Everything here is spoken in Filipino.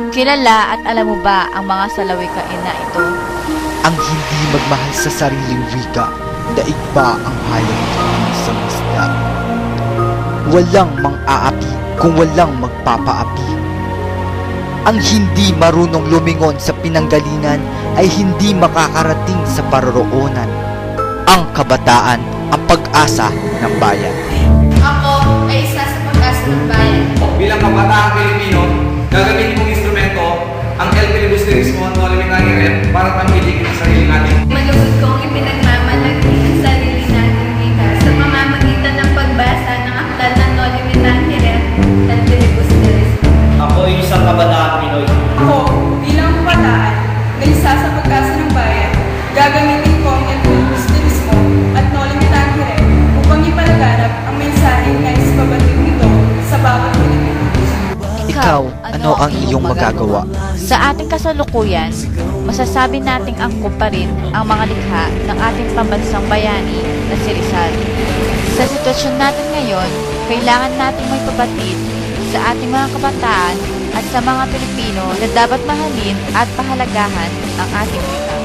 Kilala at alam mo ba ang mga salawikain na ito? Ang hindi magmahal sa sariling wika, daig pa ang hayag ng isang isda. Walang mang-aapi kung walang magpapaapi. Ang hindi marunong lumingon sa pinanggalingan ay hindi makakarating sa paroroonan. Ang kabataan ang pag-asa ng bayan. Ako ay isa sa pag-asa ng bayan. Bilang kabataang Pilipino, gagamitin mong instrumento ang El Filibusterismo at Limitary Rep para tangkilikin ang sarili natin. Malugod kong ipinagmamalaki ang sarili nating wika sa pamamagitan ng pagbasa ng aklat ng No Limitante Rep at Filibusterismo. Ako ay isang kabataang Pinoy. Ako, bilang kabataan na isa sa pag-asa ng bayan, gagamitin ko ang filibusterismo at no limitante rin upang ipalaganap ang mensaheng nais pabatid nito sa bawat Pilipino. Ikaw, ano ang iyong magagawa? Sa ating kasalukuyan, masasabi nating angkop pa rin ang mga likha ng ating pambansang bayani na si Rizal. Sa sitwasyon natin ngayon, kailangan nating may pabatid sa ating mga kabataan at sa mga Pilipino na dapat mahalin at pahalagahan ang ating wika.